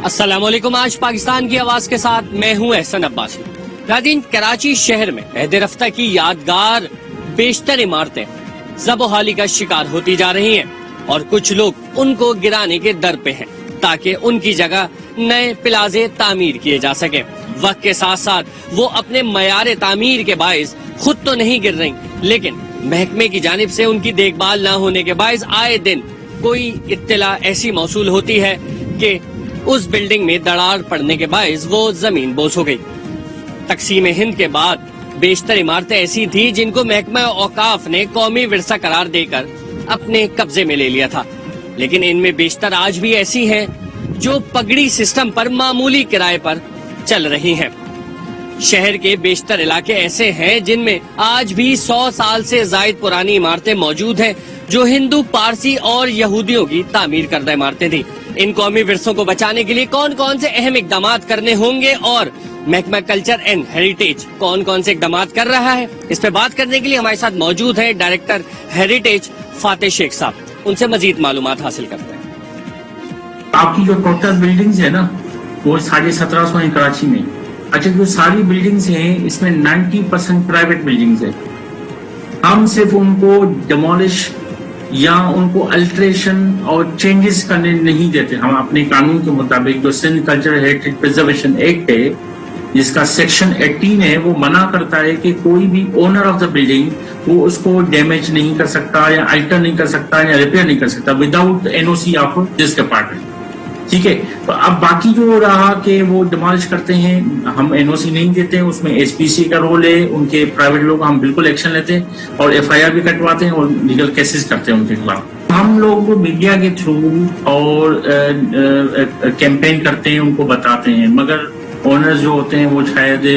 السلام علیکم. آج پاکستان کی آواز کے ساتھ میں ہوں احسن عباسی. ناظرین، کراچی شہر میں عہد رفتہ کی یادگار بیشتر عمارتیں زب و حالی کا شکار ہوتی جا رہی ہیں اور کچھ لوگ ان کو گرانے کے در پہ ہیں تاکہ ان کی جگہ نئے پلازے تعمیر کیے جا سکیں. وقت کے ساتھ ساتھ وہ اپنے معیار تعمیر کے باعث خود تو نہیں گر رہی، لیکن محکمے کی جانب سے ان کی دیکھ بھال نہ ہونے کے باعث آئے دن کوئی اطلاع ایسی موصول ہوتی ہے کہ اس بلڈنگ میں دراڑ پڑنے کے باعث وہ زمین بوس ہو گئی. تقسیم ہند کے بعد بیشتر عمارتیں ایسی تھی جن کو محکمہ اوقاف نے قومی ورثہ قرار دے کر اپنے قبضے میں لے لیا تھا، لیکن ان میں بیشتر آج بھی ایسی ہیں جو پگڑی سسٹم پر معمولی کرائے پر چل رہی ہیں. شہر کے بیشتر علاقے ایسے ہیں جن میں آج بھی 100 سال سے زائد پرانی عمارتیں موجود ہیں جو ہندو، پارسی اور یہودیوں کی تعمیر کردہ عمارتیں تھیں. ان قومی ورثوں کو بچانے کے لیے کون کون سے اہم اقدامات کرنے ہوں گے اور محکمہ کلچر اینڈ ہیریٹیج کون کون سے اقدامات کر رہا ہے، اس پہ بات کرنے کے لیے ہمارے ساتھ موجود ہیں ڈائریکٹر ہیریٹیج فاتح شیخ صاحب. ان سے مزید معلومات حاصل کرتے ہیں. آپ کی جو ٹوٹل بلڈنگز ہے نا وہ 1750 ہیں کراچی میں. اچھا، جو ساری بلڈنگز ہیں اس میں 90% پرائیویٹ بلڈنگز ہیں. ہم صرف ان کو ڈیمولش یا ان کو الٹریشن اور چینجز کرنے نہیں دیتے. ہم اپنے قانون کے مطابق جو Sindh culture heritage preservation act ہے جس کا سیکشن 18 ہے وہ منع کرتا ہے کہ کوئی بھی اونر آف دا بلڈنگ وہ اس کو ڈیمیج نہیں کر سکتا یا الٹر نہیں کر سکتا یا ریپیئر نہیں کر سکتا without NOC of this department. ٹھیک ہے، تو اب باقی جو رہا کہ وہ ڈیمالش کرتے ہیں، ہم NOC نہیں دیتے ہیں، اس میں SPC کا رول ہے. ان کے پرائیویٹ لوگ ہم بالکل ایکشن لیتے ہیں اور FIR بھی کٹواتے ہیں اور لیگل کیسز کرتے ہیں ان کے خلاف. ہم لوگ کو میڈیا کے تھرو اور کیمپین کرتے ہیں، ان کو بتاتے ہیں، مگر اونرز جو ہوتے ہیں وہ شاید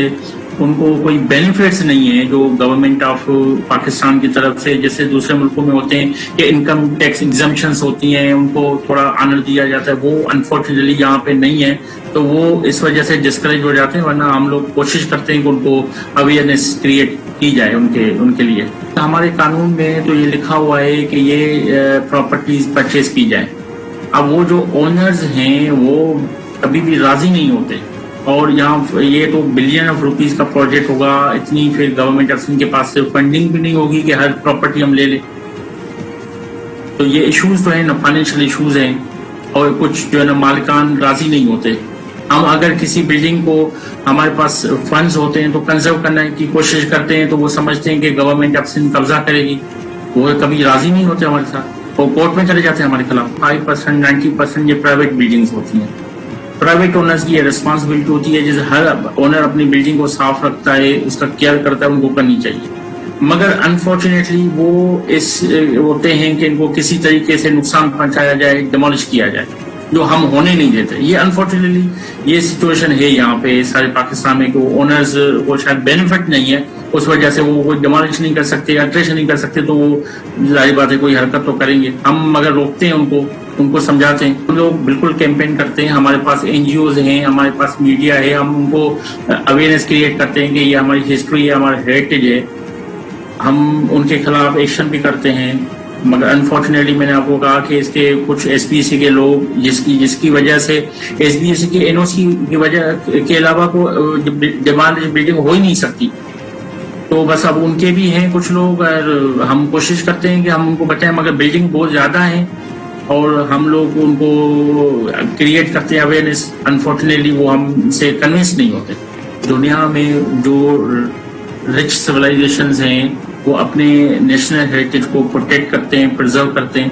ان کو کوئی بینیفٹس نہیں ہے جو گورنمنٹ آف پاکستان کی طرف سے جیسے دوسرے ملکوں میں ہوتے ہیں کہ انکم ٹیکس ایگزمپشنز ہوتی ہیں، ان کو تھوڑا آنر دیا جاتا ہے. وہ انفارچونیٹلی یہاں پہ نہیں ہے تو وہ اس وجہ سے ڈسکریج ہو جاتے ہیں. ورنہ ہم لوگ کوشش کرتے ہیں کہ ان کو اویئرنیس کریٹ کی جائے ان کے لیے. ہمارے قانون میں تو یہ لکھا ہوا ہے کہ یہ پراپرٹیز پرچیز کی جائے. اب وہ جو اونرز ہیں وہ کبھی بھی راضی نہیں ہوتے اور یہاں یہ تو بلین آف روپیز کا پروجیکٹ ہوگا، اتنی پھر گورنمنٹ افسروں کے پاس سے فنڈنگ بھی نہیں ہوگی کہ ہر پراپرٹی ہم لے لیں. تو یہ ایشوز تو ہیں نا، فائنینشیل ایشوز ہیں اور کچھ جو ہے نا مالکان راضی نہیں ہوتے. ہم اگر کسی بلڈنگ کو ہمارے پاس فنڈز ہوتے ہیں تو کنزرو کرنے کی کوشش کرتے ہیں تو وہ سمجھتے ہیں کہ گورنمنٹ افسر قبضہ کرے گی، وہ کبھی راضی نہیں ہوتے ہمارے ساتھ اور کورٹ میں چلے جاتے ہیں ہمارے خلاف. 5% 90% یہ پرائیویٹ بلڈنگز ہوتی ہیں. پرائیویٹ اونرز کی یہ ریسپانسبلٹی ہوتی ہے جیسے ہر اونر اپنی بلڈنگ کو صاف رکھتا ہے، اس کا کیئر کرتا ہے، ان کو کرنی چاہیے. مگر انفارچونیٹلی وہ اس ہوتے ہیں کہ ان کو کسی طریقے سے نقصان پہنچایا جائے، ڈیمولش کیا جائے، جو ہم ہونے نہیں دیتے. یہ انفارچونیٹلی یہ سچویشن ہے یہاں پہ سارے پاکستان میں کہ اونرز کو شاید بینیفٹ نہیں ہے، اس وجہ سے وہ ڈیمولش نہیں کر سکتے، الٹریشن نہیں کر سکتے تو وہ ظاہر بات ہے کوئی حرکت تو کریں گے. ہم مگر روکتے ہیں ان کو سمجھاتے ہیں. ہم لوگ بالکل کیمپین کرتے ہیں، ہمارے پاس NGOs ہیں، ہمارے پاس میڈیا ہے، ہم ان کو اویئرنیس کریٹ کرتے ہیں کہ یہ ہماری ہسٹری ہے، ہمارا ہیریٹیج ہے. ہم ان کے خلاف ایکشن بھی کرتے ہیں. مگر انفارچونیٹلی میں نے آپ کو کہا کہ اس کے کچھ SPC کے لوگ جس کی وجہ سے SPC کے NOC کی وجہ کے علاوہ کو ڈیمانڈ بلڈنگ ہو ہی نہیں سکتی. تو بس اب ان کے بھی ہیں کچھ لوگ، اور ہم کوشش کرتے ہیں کہ ہم ان کو بچائیں، مگر بلڈنگ بہت زیادہ ہیں اور ہم لوگ ان کو کریٹ کرتے ہیں اویئرنیس. انفارچونیٹلی وہ ہم سے کنونس نہیں ہوتے. دنیا میں جو رچ سویلائزیشنز ہیں وہ اپنے نیشنل ہیریٹیج کو پروٹیکٹ کرتے ہیں، پرزرو کرتے ہیں.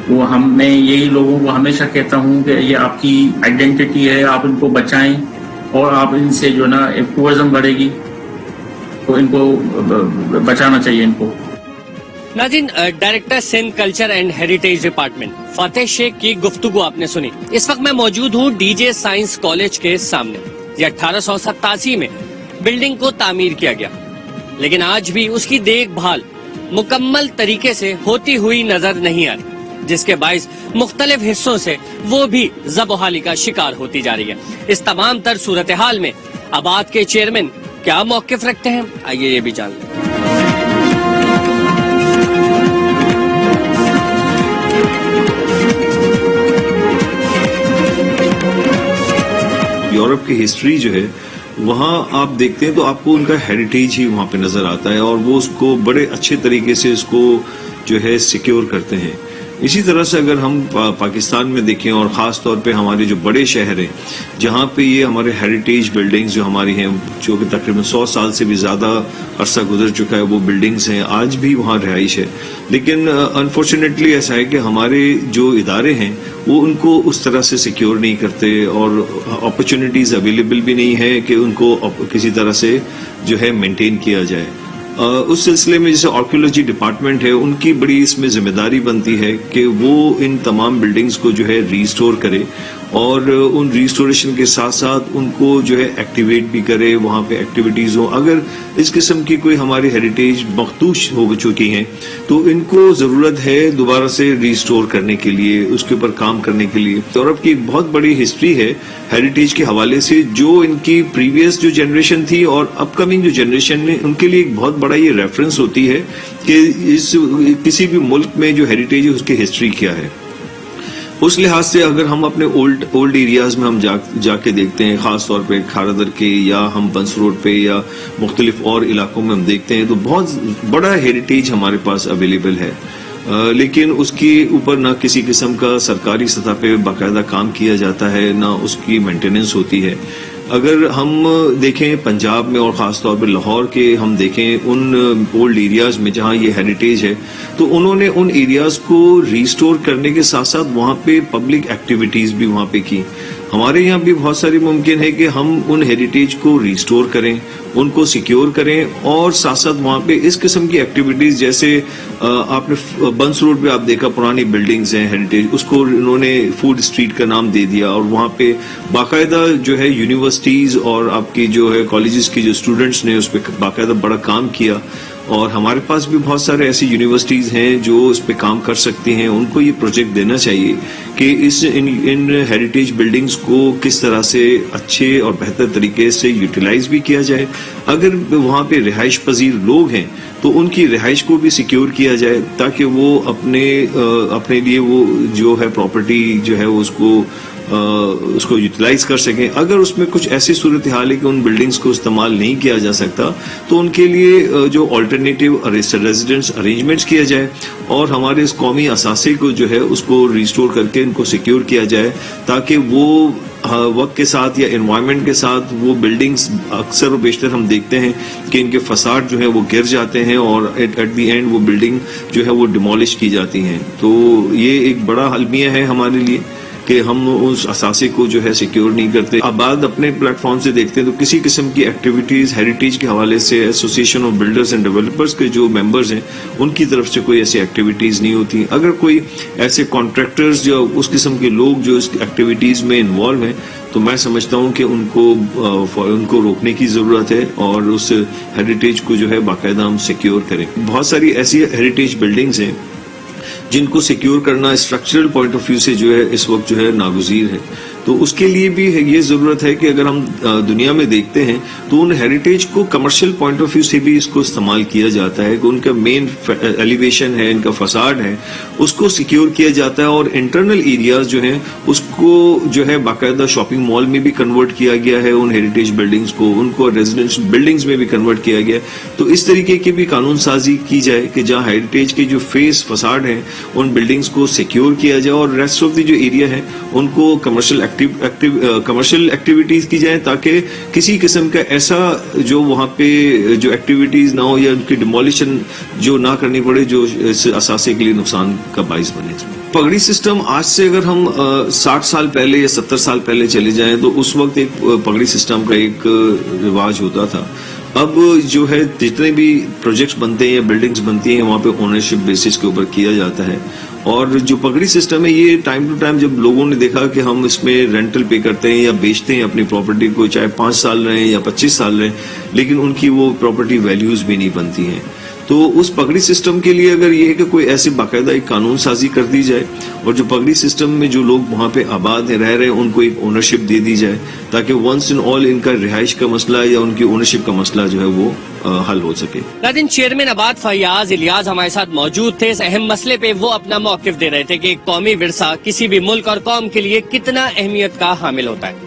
وہ میں یہی لوگوں کو ہمیشہ کہتا ہوں کہ یہ آپ کی آئیڈینٹی ہے، آپ ان کو بچائیں اور آپ ان سے جو نا ٹورزم بڑھے گی تو ان کو بچانا چاہیے ان کو. ناظرین، director Sindh culture and heritage department فاتح شیخ کی گفتگو آپ نے سنی. اس وقت میں موجود ہوں DJ سائنس کالج کے سامنے. یہ 1887 میں بلڈنگ کو تعمیر کیا گیا، لیکن آج بھی اس کی دیکھ بھال مکمل طریقے سے ہوتی ہوئی نظر نہیں آتی، جس کے باعث مختلف حصوں سے وہ بھی زب و حالی کا شکار ہوتی جا رہی ہے. اس تمام تر صورتحال میں آباد کے چیئرمین کیا موقف رکھتے ہیں، آئیے یہ بھی جان لیں. یورپ کی ہسٹری جو ہے وہاں آپ دیکھتے ہیں تو آپ کو ان کا ہیریٹیج ہی وہاں پہ نظر آتا ہے، اور وہ اس کو بڑے اچھے طریقے سے اس کو جو ہے سیکیور کرتے ہیں. اسی طرح سے اگر ہم پاکستان میں دیکھیں، اور خاص طور پہ ہمارے جو بڑے شہر ہیں جہاں پہ یہ ہمارے ہیریٹیج بلڈنگز جو ہماری ہیں، جو کہ تقریباً 100 سال سے بھی زیادہ عرصہ گزر چکا ہے، وہ بلڈنگز ہیں، آج بھی وہاں رہائش ہے. لیکن انفارچونیٹلی ایسا ہے کہ ہمارے جو ادارے ہیں وہ ان کو اس طرح سے سیکیور نہیں کرتے، اور اپرچونیٹیز اویلیبل بھی نہیں ہے کہ ان کو کسی طرح سے جو ہے مینٹین کیا جائے. اس سلسلے میں جیسے آرکیولوجی ڈپارٹمنٹ ہے، ان کی بڑی اس میں ذمہ داری بنتی ہے کہ وہ ان تمام بلڈنگز کو جو ہے ریسٹور کرے، اور ان ریسٹوریشن کے ساتھ ساتھ ان کو جو ہے ایکٹیویٹ بھی کرے، وہاں پہ ایکٹیویٹیز ہوں. اگر اس قسم کی کوئی ہماری ہیریٹیج مختوش ہو چکی ہیں تو ان کو ضرورت ہے دوبارہ سے ریسٹور کرنے کے لیے، اس کے اوپر کام کرنے کے لیے. یورپ کی بہت بڑی ہسٹری ہے ہیریٹیج کے حوالے سے، جو ان کی پریویس جو جنریشن تھی اور اپ کمنگ جو جنریشن ہے ان کے لیے ایک بہت بڑا یہ ریفرنس ہوتی ہے کہ کسی بھی ملک میں جو ہیریٹیج ہے اس کی ہسٹری کیا ہے. اس لحاظ سے اگر ہم اپنے اولڈ ایریاز میں ہم جا کے دیکھتے ہیں، خاص طور پہ کھارادر کے یا ہم بنس روڈ پہ یا مختلف اور علاقوں میں ہم دیکھتے ہیں تو بہت بڑا ہیریٹیج ہمارے پاس اویلیبل ہے، لیکن اس کے اوپر نہ کسی قسم کا سرکاری سطح پہ باقاعدہ کام کیا جاتا ہے، نہ اس کی مینٹیننس ہوتی ہے. اگر ہم دیکھیں پنجاب میں اور خاص طور پہ لاہور کے ہم دیکھیں ان اولڈ ایریاز میں جہاں یہ ہیریٹیج ہے، تو انہوں نے ان ایریاز کو ریسٹور کرنے کے ساتھ ساتھ وہاں پہ پبلک ایکٹیویٹیز بھی وہاں پہ کی. ہمارے یہاں بھی بہت ساری ممکن ہے کہ ہم ان ہیریٹیج کو ریسٹور کریں، ان کو سیکیور کریں، اور ساتھ ساتھ وہاں پہ اس قسم کی ایکٹیویٹیز جیسے آپ نے بنس روڈ پہ آپ دیکھا پرانی بلڈنگز ہیں ہیریٹیج، اس کو انہوں نے فوڈ اسٹریٹ کا نام دے دیا، اور وہاں پہ باقاعدہ جو ہے یونیورسٹیز اور آپ کی جو ہے کالجز کی جو اسٹوڈنٹس نے اس پہ باقاعدہ بڑا کام کیا. اور ہمارے پاس بھی بہت سارے ایسی یونیورسٹیز ہیں جو اس پہ کام کر سکتی ہیں. ان کو یہ پروجیکٹ دینا چاہیے کہ ان ہیریٹیج بلڈنگز کو کس طرح سے اچھے اور بہتر طریقے سے یوٹیلائز بھی کیا جائے. اگر وہاں پہ رہائش پذیر لوگ ہیں تو ان کی رہائش کو بھی سیکیور کیا جائے، تاکہ وہ اپنے لیے وہ جو ہے پراپرٹی جو ہے اس کو یوٹیلائز کر سکیں. اگر اس میں کچھ ایسی صورتحال ہے کہ ان بلڈنگز کو استعمال نہیں کیا جا سکتا تو ان کے لیے جو آلٹرنیٹیو ریزیڈنس ارینجمنٹس کیا جائے، اور ہمارے اس قومی اثاثے کو جو ہے اس کو ریسٹور کر کے ان کو سیکیور کیا جائے، تاکہ وہ وقت کے ساتھ یا انوائرمنٹ کے ساتھ وہ بلڈنگز اکثر و بیشتر ہم دیکھتے ہیں کہ ان کے فساد جو ہے وہ گر جاتے ہیں، اور ایٹ دی اینڈ وہ بلڈنگ جو ہے وہ ڈیمولش کی جاتی ہیں. تو یہ ایک بڑا المیہ ہے ہمارے لیے کہ ہم اس اثاثے کو جو ہے سیکیور نہیں کرتے. آباد اپنے پلیٹ فارم سے دیکھتے ہیں تو کسی قسم کی ایکٹیویٹیز ہیریٹیج کے حوالے سے association of builders and developers کے جو ممبرز ہیں ان کی طرف سے کوئی ایسی ایکٹیویٹیز نہیں ہوتی. اگر کوئی ایسے کانٹریکٹرز یا اس قسم کے لوگ جو اس ایکٹیویٹیز میں انوالو ہیں تو میں سمجھتا ہوں کہ ان کو روکنے کی ضرورت ہے، اور اس ہیریٹیج کو جو ہے باقاعدہ ہم سیکیور کریں. بہت ساری ایسی ہیریٹیج بلڈنگز ہیں جن کو سیکیور کرنا اسٹرکچرل پوائنٹ آف ویو سے جو ہے اس وقت جو ہے ناگزیر ہے. تو اس کے لیے بھی یہ ضرورت ہے کہ اگر ہم دنیا میں دیکھتے ہیں تو ان ہیریٹیج کو کمرشل پوائنٹ آف ویو سے بھی اس کو استعمال کیا جاتا ہے، کہ ان کا مین ایلیویشن ہے، ان کا فساد ہے، اس کو سیکیور کیا جاتا ہے، اور انٹرنل ایریاز جو ہیں اس کو جو ہے باقاعدہ شاپنگ مال میں بھی کنورٹ کیا گیا ہے، ان ہیریٹیج بلڈنگز کو ان کو ریزیڈنشل بلڈنگز میں بھی کنورٹ کیا گیا ہے. تو اس طریقے کی بھی قانون سازی کی جائے کہ جہاں ہیریٹیج کے جو فیس فساد ہیں ان بلڈنگز کو سیکیور کیا جائے، اور ریسٹ آف دی جو ایریا ہے ان کو کمرشل ایکٹیویٹیز کی جائیں، تاکہ کسی قسم کا ایسا جو وہاں پہ جو ایکٹیویٹیز نہ ہو یا ان کی ڈیمولیشن جو نہ کرنی پڑے جو اس اثاثے کے لیے نقصان کا باعث بنے. پگڑی سسٹم آج سے اگر ہم 60 سال پہلے یا 70 سال پہلے چلے جائیں تو اس وقت ایک پگڑی سسٹم کا ایک رواج ہوتا تھا. اب جو ہے جتنے بھی پروجیکٹس بنتے ہیں یا بلڈنگز بنتی ہیں وہاں پہ اونرشپ بیسس کے اوپر کیا جاتا ہے، اور جو پگڑی سسٹم ہے یہ ٹائم ٹو ٹائم جب لوگوں نے دیکھا کہ ہم اس میں رینٹل پے کرتے ہیں یا بیچتے ہیں اپنی پراپرٹی کو، چاہے 5 سال رہیں یا 25 سال رہیں، لیکن ان کی وہ پراپرٹی ویلیوز بھی نہیں بنتی ہیں. تو اس پگڑی سسٹم کے لیے اگر یہ ہے کہ کوئی ایسی باقاعدہ ایک قانون سازی کر دی جائے، اور جو پگڑی سسٹم میں جو لوگ وہاں پہ آباد رہ رہے ہیں ان کو ایک اونرشپ دے دی جائے، تاکہ ونس ان آل ان کا رہائش کا مسئلہ یا ان کی اونرشپ کا مسئلہ جو ہے وہ حل ہو سکے. لیکن چیئرمین آباد فیاض الیاس ہمارے ساتھ موجود تھے. اس اہم مسئلے پہ وہ اپنا موقف دے رہے تھے کہ ایک قومی ورثہ کسی بھی ملک اور قوم کے لیے کتنا اہمیت کا حامل ہوتا ہے.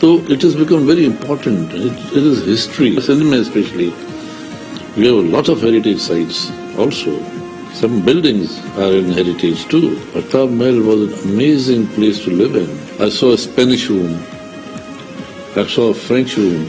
So it has become very important. It is history. Cinema especially. We have a lot of heritage sites also. Some buildings are in heritage too. Artab Mahal was an amazing place to live in. I saw a Spanish room. I saw a French room.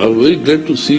I'm very glad to see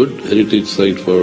good heritage site for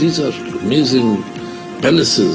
These are amazing palaces.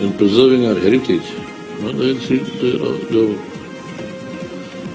in preserving our heritage.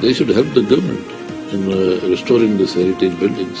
they should help the government in restoring this heritage buildings.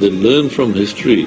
They learn from history.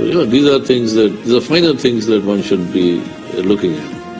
These are finer things that one should be looking at.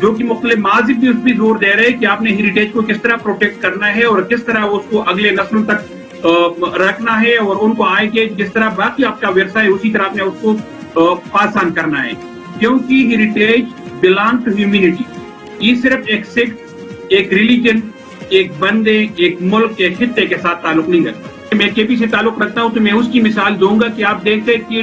جو کہ مختلف مذاہب بھی اس پہ زور دے رہے ہیں کہ آپ نے ہیریٹیج کو کس طرح پروٹیکٹ کرنا ہے اور کس طرح اس کو اگلے نسلوں تک رکھنا ہے اور ان کو آگے جس طرح باقی آپ کا ورثہ ہے اسی طرح آپ نے اس کو پاس آن کرنا ہے، کیونکہ ہیریٹیج بلانگ ٹو ہیومینٹی. یہ صرف ایک سیکٹ، ایک ریلیجن، ایک بندے، ایک ملک، ایک خطے کے ساتھ تعلق نہیں رکھتا. میں کے پی سے تعلق رکھتا ہوں تو میں اس کی مثال دوں گا کہ آپ دیکھتے کہ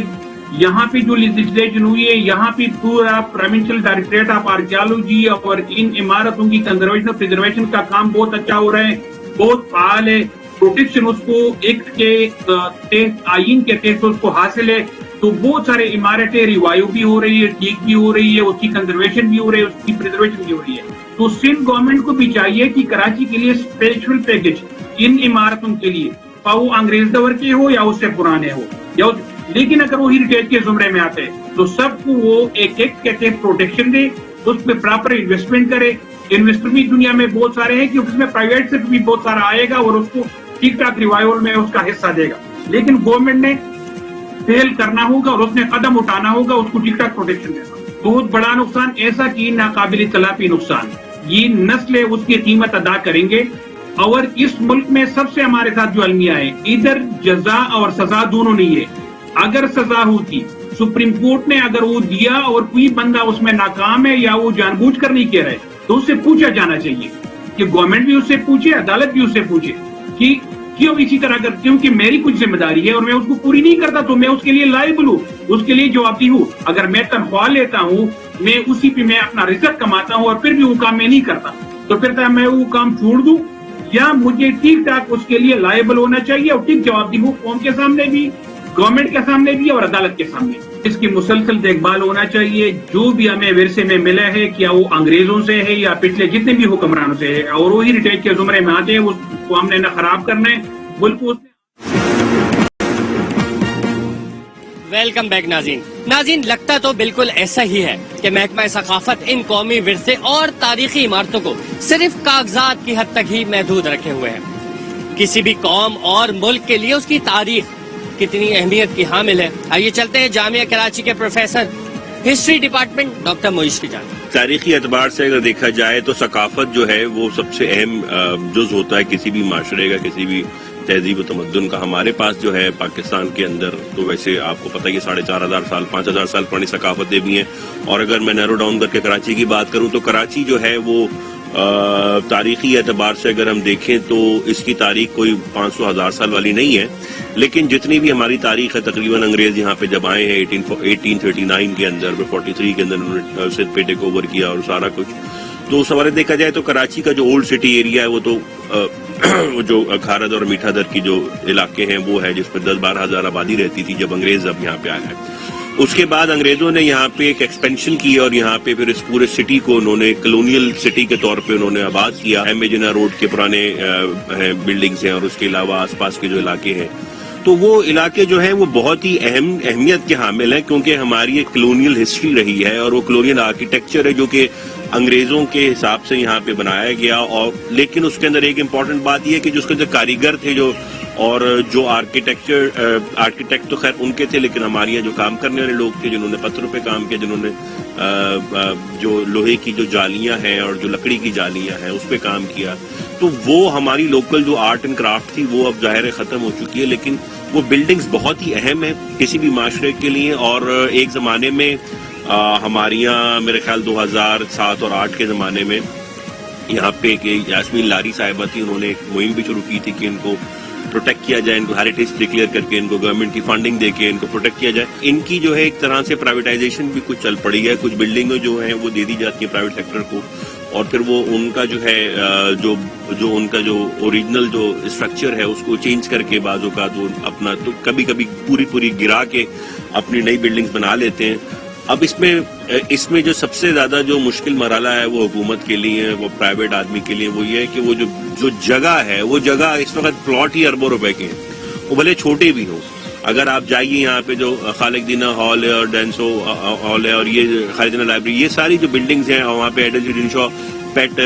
یہاں پہ جو لیجسلیشن ہوئی ہے، یہاں پہ پورا پروونشل ڈائریکٹریٹ آف آرکیالوجی اور ان عمارتوں کی کنزرویشن اور پریزرویشن کا کام بہت اچھا ہو رہا ہے، بہت فعال ہے. پروٹیکشن اس کو ایکٹ کے تحت، آئین کے تحت اس کو حاصل ہے. تو بہت سارے عمارتیں ریوائیو بھی ہو رہی ہے، ٹھیک بھی ہو رہی ہے، اس کی کنزرویشن بھی ہو رہی ہے، اس کی پریزرویشن بھی ہو رہی ہے. تو سندھ گورنمنٹ کو بھی چاہیے کہ کراچی کے لیے اسپیشل پیکج ان عمارتوں کے لیے، وہ انگریز دور کے ہو یا اس سے پرانے ہو، لیکن اگر وہ ہیریٹیج کے زمرے میں آتے ہیں تو سب کو وہ ایک ایک کے تحت پروٹیکشن دے، اس پہ پراپر انویسٹمنٹ کرے. انویسٹر بھی دنیا میں بہت سارے ہیں کیونکہ اس میں پرائیویٹ سے بھی بہت سارا آئے گا اور اس کو ٹھیک ٹھاک ریوائول میں اس کا حصہ دے گا. لیکن گورنمنٹ نے فیل کرنا ہوگا اور اس نے قدم اٹھانا ہوگا اس کو ٹھیک ٹھاک پروٹیکشن دینا. بہت بڑا نقصان ایسا کہ ناقابل تلافی نقصان، یہ نسلیں اس کی قیمت ادا کریں گے. اور اس ملک میں سب سے ہمارے ساتھ جو المیہ ہے، ادھر جزا اور سزا دونوں نہیں ہے. اگر سزا ہوتی، سپریم کورٹ نے اگر وہ دیا اور کوئی بندہ اس میں ناکام ہے یا وہ جان بوجھ کر نہیں کہہ رہے تو اس سے پوچھا جانا چاہیے، کہ گورنمنٹ بھی اس سے پوچھے، عدالت بھی اس سے پوچھے کہ کیوں اسی طرح اگر کیونکہ میری کچھ ذمہ داری ہے اور میں اس کو پوری نہیں کرتا تو میں اس کے لیے لائبل ہوں، اس کے لیے جوابدہ ہوں. اگر میں تنخواہ لیتا ہوں، میں اسی پہ میں اپنا رزق کماتا ہوں اور پھر بھی وہ کام میں نہیں کرتا تو پھر میں وہ کام چھوڑ دوں، یا مجھے ٹھیک ٹھاک اس کے لیے لائبل ہونا چاہیے اور ٹھیک جوابدہ ہوں، قوم کے سامنے بھی، گورنمنٹ کے سامنے بھی اور عدالت کے سامنے. اس کی مسلسل دیکھ بھال ہونا چاہیے. جو بھی ہمیں ورثے میں ملا ہے، کیا وہ انگریزوں سے ہے یا پچھلے جتنے بھی حکمرانوں سے ہے، اور وہ ہیریٹیج کے زمرے میں آتے ہیں، اس کو ہم نے نہ خراب کرنا ہے بلکہ اس ویلکم بیک ناظرین، لگتا تو بالکل ایسا ہی ہے کہ محکمہ ثقافت ان قومی ورثے اور تاریخی عمارتوں کو صرف کاغذات کی حد تک ہی محدود رکھے ہوئے ہیں. کسی بھی قوم اور ملک کے لیے اس کی تاریخ کتنی اہمیت کی حامل ہے. آئیے چلتے ہیں جامعہ کراچی کے پروفیسر ہسٹری ڈپارٹمنٹ ڈاکٹر معیش کی جانب. تاریخی اعتبار سے اگر دیکھا جائے تو ثقافت جو ہے وہ سب سے اہم جز ہوتا ہے کسی بھی معاشرے کا، کسی بھی تہذیب و تمدن کا. ہمارے پاس جو ہے پاکستان کے اندر تو ویسے آپ کو پتہ ہے 4,500 سال 5,000 سال پرانی ثقافتیں بھی ہیں. اور اگر میں نیرو ڈاؤن کر کے کراچی کی بات کروں تو کراچی جو ہے وہ تاریخی اعتبار سے اگر ہم دیکھیں تو اس کی تاریخ کوئی 500,000 سال والی نہیں ہے، لیکن جتنی بھی ہماری تاریخ ہے تقریباً انگریز یہاں پہ جب آئے ہیں 1839 کے اندر، 43 کے اندر انہوں نے سندھ پہ ٹیک اوور کیا اور سارا کچھ. تو اس حوالے دیکھا جائے تو کراچی کا جو اولڈ سٹی ایریا ہے وہ تو جو کھارد اور میٹھا در کی جو علاقے ہیں وہ ہے جس پہ 10-12 ہزار آبادی رہتی تھی جب انگریز اب یہاں پہ آیا ہے. اس کے بعد انگریزوں نے یہاں پہ ایک ایکسپینشن کی اور یہاں پہ پھر اس پورے سٹی کو انہوں نے کلونیل سٹی کے طور پہ انہوں نے آباد کیا. امیجنا روڈ کے پرانے بلڈنگز ہیں اور اس کے علاوہ آس پاس کے جو علاقے ہیں تو وہ علاقے جو ہیں وہ بہت ہی اہمیت کے حامل ہیں کیونکہ ہماری ایک کلونیل ہسٹری رہی ہے اور وہ کلونیل آرکیٹیکچر ہے جو کہ انگریزوں کے حساب سے یہاں پہ بنایا گیا. اور لیکن اس کے اندر ایک امپورٹنٹ بات یہ ہے کہ جو اس کے اندر کاریگر تھے جو آرکیٹیکٹ تو خیر ان کے تھے، لیکن ہمارے یہاں جو کام کرنے والے لوگ تھے جنہوں نے پتھروں پہ کام کیا، جنہوں نے جو لوہے کی جو جالیاں ہیں اور جو لکڑی کی جالیاں ہیں اس پہ کام کیا، تو وہ ہماری لوکل جو آرٹ اینڈ کرافٹ تھی وہ اب ظاہر ختم ہو چکی ہے. لیکن وہ بلڈنگز بہت ہی اہم ہیں کسی بھی معاشرے کے لیے. اور ایک زمانے میں ہمارے یہاں میرے خیال 2007 اور 2008 کے زمانے میں یہاں پہ یاسمین لاری صاحبہ تھی، انہوں نے ایک مہم بھی شروع کی تھی کہ ان کو پروٹیکٹ کیا جائے، ان کو ہیریٹیج ڈکلیئر کر کے ان کو گورنمنٹ کی فنڈنگ دے کے ان کو پروٹیکٹ کیا جائے. ان کی جو ہے ایک طرح سے پرائیویٹائزیشن بھی کچھ چل پڑی ہے، کچھ بلڈنگیں جو ہیں وہ دے دی جاتی ہیں پرائیویٹ سیکٹر کو اور پھر وہ ان کا جو ہے جو ان کا جو اوریجنل جو اسٹرکچر ہے اس کو چینج کر کے بعض اوقات وہ اپنا تو کبھی کبھی پوری گرا کے اپنی نئی بلڈنگز بنا لیتے ہیں. اب اس میں جو سب سے زیادہ جو مشکل مرحلہ ہے وہ حکومت کے لیے، وہ پرائیویٹ آدمی کے لیے، وہ یہ ہے کہ وہ جو جگہ ہے وہ جگہ اس وقت پلاٹ ہی اربوں روپے کے ہیں، وہ بھلے چھوٹے بھی ہوں. اگر آپ جائیے یہاں پہ جو خالق دینا ہال ہے اور ڈینسو ہال ہے اور یہ خالق دینا لائبریری، یہ ساری جو بلڈنگز ہیں وہاں پہ ایڈل شاہ پیٹ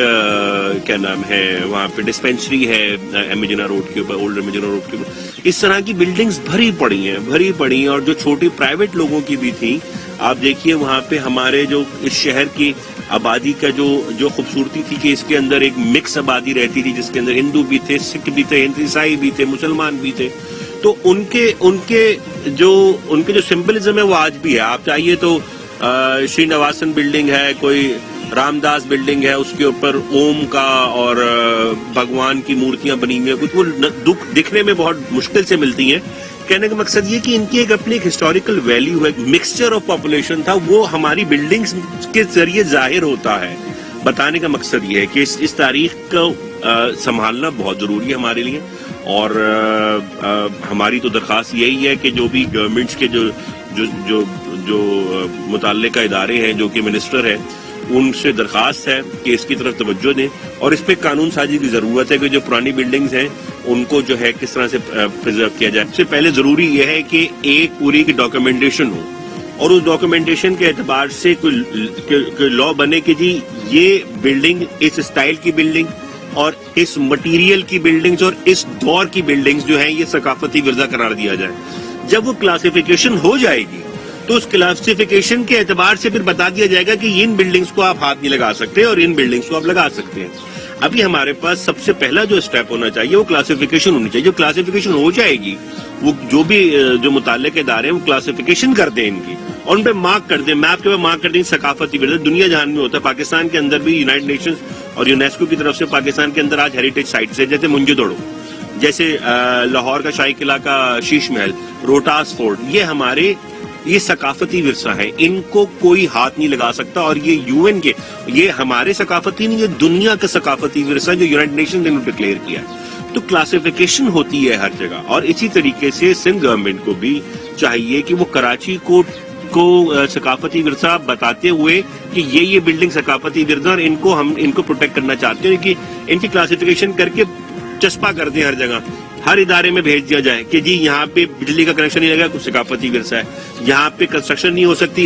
کیا نام ہے وہاں پہ ڈسپینسری ہے امیجنا روڈ کے اوپر، اولڈ امیجنا روڈ کے اوپر، اس طرح کی بلڈنگز بھری پڑی ہیں. اور جو چھوٹی پرائیویٹ لوگوں کی بھی تھیں، آپ دیکھیے وہاں پہ ہمارے جو اس شہر کی آبادی کا جو خوبصورتی تھی کہ اس کے اندر ایک مکس آبادی رہتی تھی، جس کے اندر ہندو بھی تھے، سکھ بھی تھے، عیسائی بھی تھے، مسلمان بھی تھے. تو ان کے جو سمبلزم ہے وہ آج بھی ہے. آپ چاہیے تو شری نواسن بلڈنگ ہے، کوئی رام داس بلڈنگ ہے، اس کے اوپر اوم کا اور بھگوان کی مورتیاں بنی ہوئی ہیں، کچھ وہ دکھنے میں بہت مشکل سے ملتی ہیں. کہنے کا مقصد یہ کہ ان کی ایک اپنی ایک ہسٹوریکل ویلیو ہے، مکسچر آف پاپولیشن تھا، وہ ہماری بلڈنگز کے ذریعے ظاہر ہوتا ہے. بتانے کا مقصد یہ ہے کہ اس تاریخ کو سنبھالنا بہت ضروری ہے ہمارے لیے. اور ہماری تو درخواست یہی ہے کہ جو بھی گورنمنٹس کے جو متعلقہ ادارے ہیں، جو کہ منسٹر ہے، ان سے درخواست ہے کہ اس کی طرف توجہ دیں اور اس پہ قانون سازی کی ضرورت ہے کہ جو پرانی بلڈنگز ہیں ان کو جو ہے کس طرح سے پرزرو کیا جائے. سب سے پہلے ضروری یہ ہے کہ ایک پوری کی ڈاکیومنٹیشن ہو اور اس ڈاکیومنٹیشن کے اعتبار سے کوئی لا بنے کہ جی یہ بلڈنگ اس اسٹائل کی بلڈنگ اور اس مٹیریل کی بلڈنگز اور اس دور کی بلڈنگز جو ہیں یہ ثقافتی ورثہ قرار دیا جائے. جب وہ کلاسیفیکیشن ہو جائے گی تو اس کلاسیفیکیشن کے اعتبار سے پھر بتا دیا جائے گا کہ ان بلڈنگز کو آپ ہاتھ نہیں لگا سکتے اور ان بلڈنگز کو آپ لگا سکتے ہیں. ابھی ہمارے پاس سب سے پہلا جو اسٹیپ ہونا چاہیے وہ کلاسیفیکیشن ہونی چاہیے. جو کلاسیفیکیشن ہو جائے گی وہ جو بھی جو متعلق ادارے ہیں وہ کلاسیفیکیشن کر دیں ان کی اور ان پہ مارک کر دیں، میپ کے پہ مارک کر دیں ثقافتی ورثہ. دنیا جہان میں ہوتا ہے، پاکستان کے اندر بھی یونائٹڈ نیشنز اور یونیسکو کی طرف سے پاکستان کے اندر آج ہیریٹیج سائٹس ہے، جیسے منجو، جیسے لاہور کا شاہی قلعہ کا شیش محل، روہتاس فورٹ. یہ ثقافتی ورثہ ہے، ان کو کوئی ہاتھ نہیں لگا سکتا. اور یہ یو این کے، یہ ہمارے ثقافتی نہیں، یہ دنیا کا ثقافتی ورثہ جو یونائٹڈ نیشنز نے ڈکلیئر کیا ہے. تو کلاسیفیکیشن ہوتی ہے ہر جگہ. اور اسی طریقے سے سندھ گورنمنٹ کو بھی چاہیے کہ وہ کراچی کو ثقافتی ورثہ بتاتے ہوئے کہ یہ بلڈنگ ثقافتی ورثہ اور ان کو پروٹیکٹ کرنا چاہتے ہیں کہ ان کی کلاسیفیکیشن کر کے چسپا کر دیں ہر جگہ، ہر ادارے میں بھیج دیا جائے کہ جی یہاں پہ بجلی کا کنیکشن نہیں لگا، کچھ ثقافتی ورثہ ہے. یہاں پہ کنسٹرکشن نہیں ہو سکتی،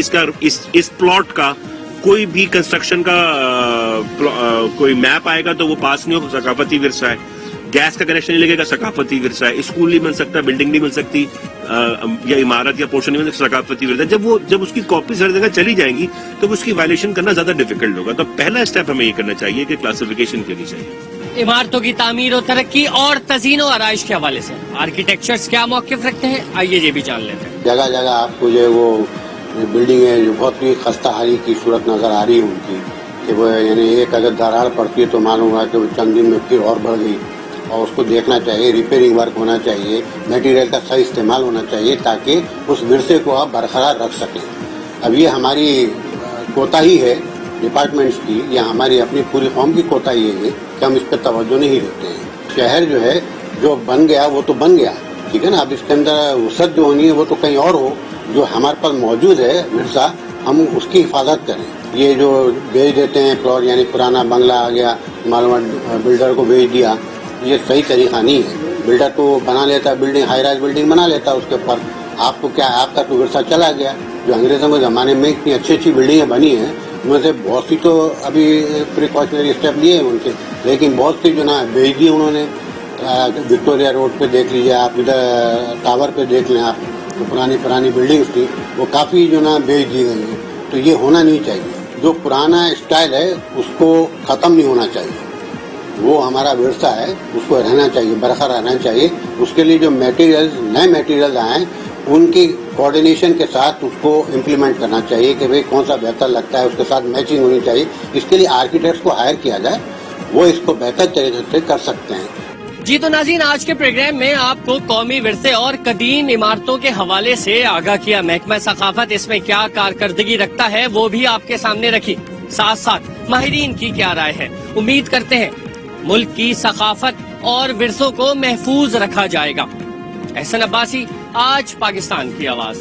اس پلاٹ کا کوئی بھی کنسٹرکشن کا کوئی میپ آئے گا تو وہ پاس نہیں ہو، ثقافتی ورثہ ہے. گیس کا کنیکشن نہیں لگے گا، ثقافتی ورثہ ہے. اسکول نہیں بن سکتا، بلڈنگ نہیں بن سکتی، یا عمارت یا پورشن نہیں بن سکتا، ثقافتی ورثہ. جب اس کی کاپیز ہر جگہ چلی جائیں گی تو اس کی وائلیشن کرنا زیادہ ڈیفیکلٹ ہوگا. تو پہلا اسٹیپ ہمیں یہ کرنا چاہیے کہ کلاسیفیکیشن کرنی چاہیے. عمارتوں کی تعمیر و ترقی اور تزئین و آرائش کے حوالے سے آرکیٹیکچرز کیا موقف رکھتے ہیں، آئیے یہ بھی جان لیتے ہیں. جگہ جگہ آپ کو جو ہے وہ بلڈنگ ہے جو بہت ہی خستہ حالی کی صورت نظر آ رہی ہے ان کی، کہ وہ یعنی ایک اگر دراڑ پڑتی ہے تو معلوم ہوا کہ وہ چند دن میں پھر اور بڑھ گئی. اور اس کو دیکھنا چاہیے، ریپیئرنگ ورک ہونا چاہیے، میٹیریل کا صحیح استعمال ہونا چاہیے تاکہ اس ورثے کو آپ برقرار رکھ سکیں. اب یہ ہماری کوتاہی ہے ڈپارٹمنٹس کی، یا ہماری اپنی پوری قوم کی کوتاہی ہے کہ ہم اس پہ توجہ نہیں دیتے ہیں. شہر جو ہے جو بن گیا وہ تو بن گیا، ٹھیک ہے نا. اب اس کے اندر وسعت جو ہونی ہے وہ تو کہیں اور ہو. جو ہمارے پاس موجود ہے ورثہ ہم اس کی حفاظت کریں. یہ جو بیچ دیتے ہیں پلاٹ، یعنی پرانا بنگلہ آ گیا، معلومات بلڈر کو بیچ دیا، یہ صحیح طریقہ نہیں ہے. بلڈر تو بنا لیتا ہے بلڈنگ، ہائی رائز بلڈنگ بنا لیتا ہے، اس کے اوپر آپ کو کیا، آپ کا تو ورثہ چلا گیا. جو انگریزوں کے زمانے میں اتنی اچھی بلڈنگیں بنی ہیں ان میں سے بہت سی تو ابھی پریکاشنری اسٹیپ لیے ہیں ان کے، لیکن بہت سی جو نا بیچ دی انہوں نے. وکٹوریا روڈ پہ دیکھ لیجیے آپ، ادھر ٹاور پہ دیکھ لیں آپ، جو پرانی بلڈنگس تھی وہ کافی جو نا بیچ دی گئی ہیں. تو یہ ہونا نہیں چاہیے. جو پرانا اسٹائل ہے اس کو ختم نہیں ہونا چاہیے، وہ ہمارا ورثہ ہے، اس کو رہنا چاہیے، برقرار رہنا چاہیے. اس کے لیے جو نئے میٹیریل آئے ہیں ان کی کوآرڈینیشن کے ساتھ اس کو امپلیمنٹ کرنا چاہیے کہ بھئی کون سا بہتر لگتا ہے، اس کے ساتھ میچنگ ہونی چاہیے. اس کے لیے آرکیٹیکٹس کو ہائر کیا جائے، وہ اس کو بہتر طریقے سے کر سکتے ہیں. جی تو ناظرین، آج کے پروگرام میں آپ کو قومی ورثے اور قدیم عمارتوں کے حوالے سے آگاہ کیا. محکمہ ثقافت اس میں کیا کارکردگی رکھتا ہے وہ بھی آپ کے سامنے رکھی، ساتھ ساتھ ماہرین کی کیا رائے ہے. امید کرتے ہیں ملک کی ثقافت اور ورثوں کو محفوظ رکھا جائے گا. احسن عباسی، آج پاکستان کی آواز.